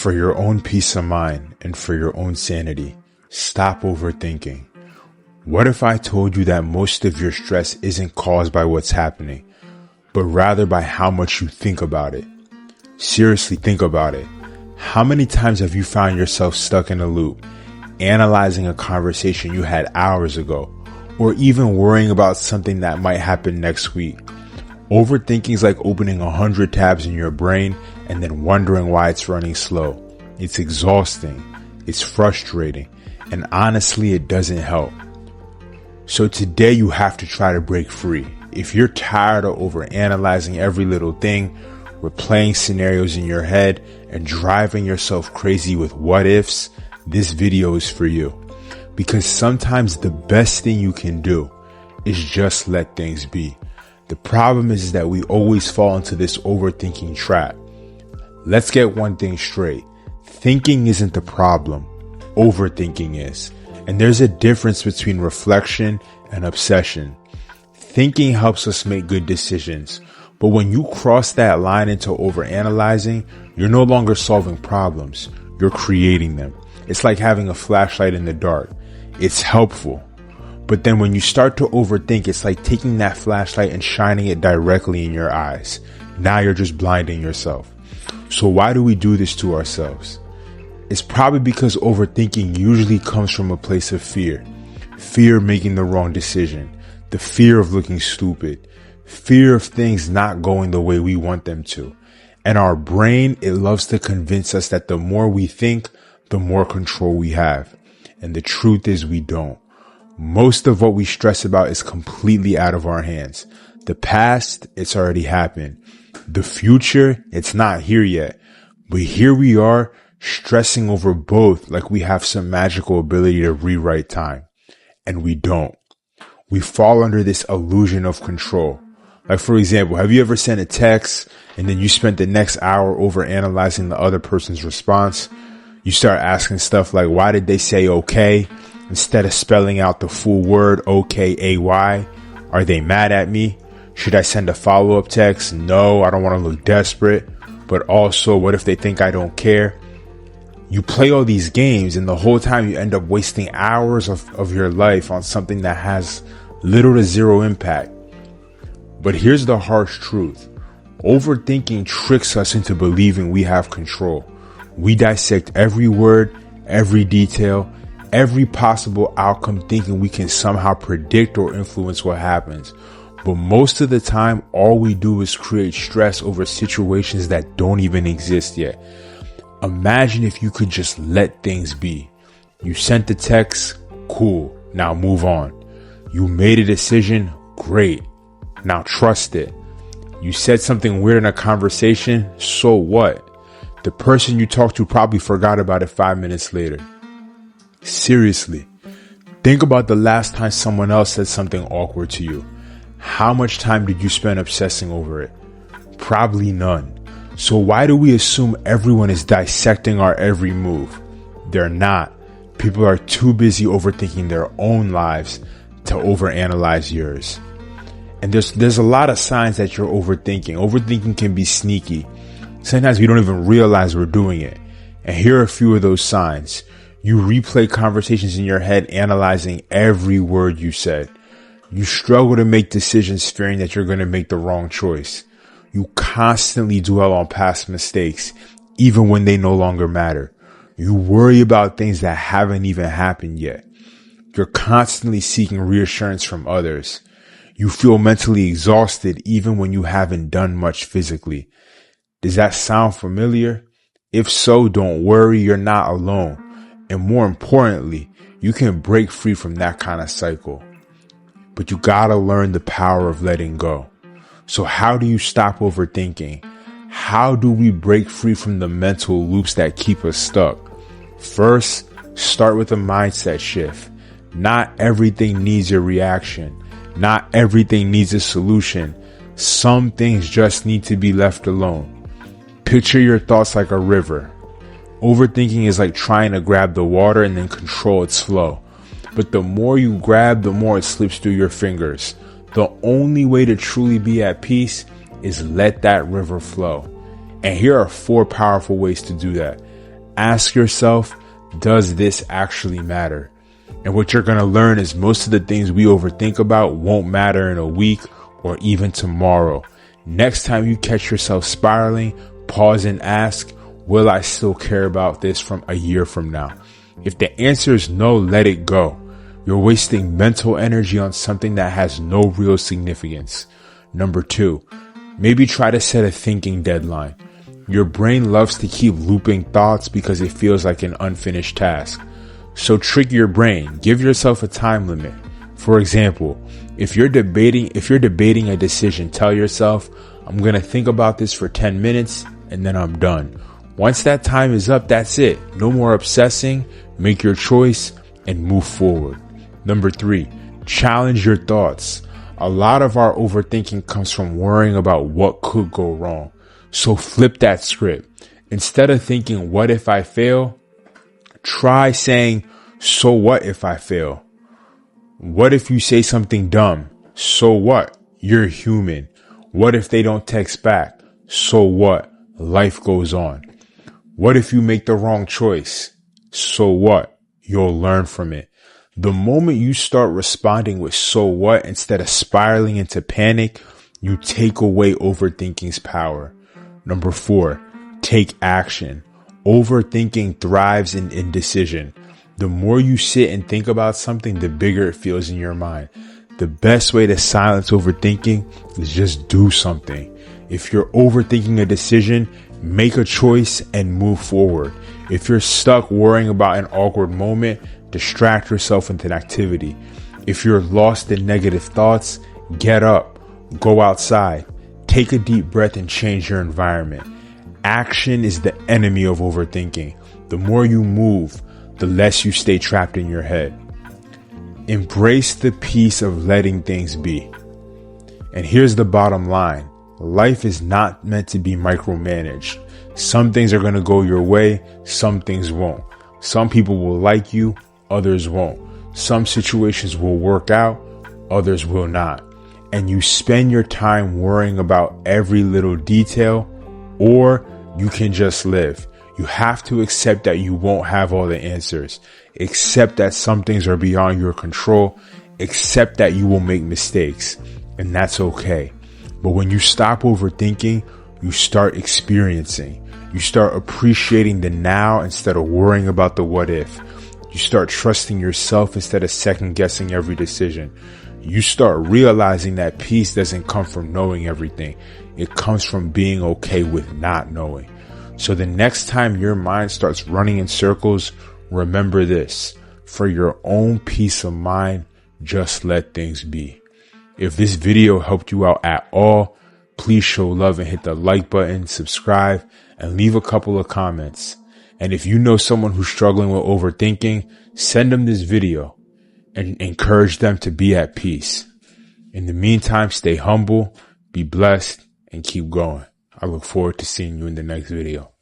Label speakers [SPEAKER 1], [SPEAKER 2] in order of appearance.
[SPEAKER 1] For your own peace of mind and for your own sanity, stop overthinking. What if I told you that most of your stress isn't caused by what's happening, but rather by how much you think about it? Seriously, think about it. How many times have you found yourself stuck in a loop, analyzing a conversation you had hours ago, or even worrying about something that might happen next week? Overthinking is like opening 100 tabs in your brain and then wondering why it's running slow. It's exhausting, it's frustrating, and honestly, it doesn't help. So today you have to try to break free. If you're tired of overanalyzing every little thing, replaying scenarios in your head, and driving yourself crazy with what ifs, this video is for you. Because sometimes the best thing you can do is just let things be. The problem is that we always fall into this overthinking trap. Let's get one thing straight. Thinking isn't the problem. Overthinking is. And there's a difference between reflection and obsession. Thinking helps us make good decisions. But when you cross that line into overanalyzing, you're no longer solving problems. You're creating them. It's like having a flashlight in the dark. It's helpful. But then when you start to overthink, it's like taking that flashlight and shining it directly in your eyes. Now you're just blinding yourself. So why do we do this to ourselves? It's probably because overthinking usually comes from a place of fear. Fear of making the wrong decision. The fear of looking stupid. Fear of things not going the way we want them to. And our brain, it loves to convince us that the more we think, the more control we have. And the truth is we don't. Most of what we stress about is completely out of our hands. The past, it's already happened. The future, it's not here yet. But here we are, stressing over both like we have some magical ability to rewrite time. And we don't. We fall under this illusion of control. Like, for example, have you ever sent a text and then you spent the next hour over analyzing the other person's response? You start asking stuff like, why did they say okay? Instead of spelling out the full word, okay, are they mad at me? Should I send a follow-up text? No, I don't want to look desperate. But also, what if they think I don't care? You play all these games and the whole time you end up wasting hours of your life on something that has little to zero impact. But here's the harsh truth. Overthinking tricks us into believing we have control. We dissect every word, every detail, every possible outcome, thinking we can somehow predict or influence what happens. But most of the time, all we do is create stress over situations that don't even exist yet. Imagine if you could just let things be. You sent the text, cool, now move on. You made a decision, great, now trust it. You said something weird in a conversation, so what? The person you talked to probably forgot about it 5 minutes later. Seriously, think about the last time someone else said something awkward to you. How much time did you spend obsessing over it? Probably none. So why do we assume everyone is dissecting our every move? They're not. People are too busy overthinking their own lives to overanalyze yours. And there's a lot of signs that you're overthinking. Overthinking can be sneaky. Sometimes we don't even realize we're doing it. And here are a few of those signs. You replay conversations in your head, analyzing every word you said. You struggle to make decisions fearing that you're going to make the wrong choice. You constantly dwell on past mistakes, even when they no longer matter. You worry about things that haven't even happened yet. You're constantly seeking reassurance from others. You feel mentally exhausted even when you haven't done much physically. Does that sound familiar? If so, don't worry, you're not alone. And more importantly, you can break free from that kind of cycle. But you gotta learn the power of letting go. So how do you stop overthinking? How do we break free from the mental loops that keep us stuck? First, start with a mindset shift. Not everything needs a reaction. Not everything needs a solution. Some things just need to be left alone. Picture your thoughts like a river. Overthinking is like trying to grab the water and then control its flow. But the more you grab, the more it slips through your fingers. The only way to truly be at peace is let that river flow. And here are 4 powerful ways to do that. Ask yourself, does this actually matter? And what you're going to learn is most of the things we overthink about won't matter in a week or even tomorrow. Next time you catch yourself spiraling, pause and ask, will I still care about this from a year from now? If the answer is no, let it go. You're wasting mental energy on something that has no real significance. Number 2, maybe try to set a thinking deadline. Your brain loves to keep looping thoughts because it feels like an unfinished task. So trick your brain. Give yourself a time limit. For example, if you're debating a decision, tell yourself, I'm going to think about this for 10 minutes and then I'm done. Once that time is up, that's it. No more obsessing. Make your choice and move forward. Number 3, challenge your thoughts. A lot of our overthinking comes from worrying about what could go wrong. So flip that script. Instead of thinking, what if I fail? Try saying, so what if I fail? What if you say something dumb? So what? You're human. What if they don't text back? So what? Life goes on. What if you make the wrong choice? So what? You'll learn from it. The moment you start responding with so what instead of spiraling into panic, you take away overthinking's power. Number 4, take action. Overthinking thrives in indecision. The more you sit and think about something, the bigger it feels in your mind. The best way to silence overthinking is just do something. If you're overthinking a decision, make a choice and move forward. If you're stuck worrying about an awkward moment, distract yourself with an activity. If you're lost in negative thoughts, get up, go outside, take a deep breath and change your environment. Action is the enemy of overthinking. The more you move, the less you stay trapped in your head. Embrace the peace of letting things be. And here's the bottom line. Life is not meant to be micromanaged. Some things are going to go your way, some things won't. Some people will like you, others won't. Some situations will work out, others will not. And you spend your time worrying about every little detail, or you can just live. You have to accept that you won't have all the answers. Accept that some things are beyond your control. Accept that you will make mistakes, and that's okay. But when you stop overthinking, you start experiencing. You start appreciating the now instead of worrying about the what if. You start trusting yourself instead of second guessing every decision. You start realizing that peace doesn't come from knowing everything. It comes from being okay with not knowing. So the next time your mind starts running in circles, remember this. For your own peace of mind, just let things be. If this video helped you out at all, please show love and hit the like button, subscribe, and leave a couple of comments. And if you know someone who's struggling with overthinking, send them this video and encourage them to be at peace. In the meantime, stay humble, be blessed, and keep going. I look forward to seeing you in the next video.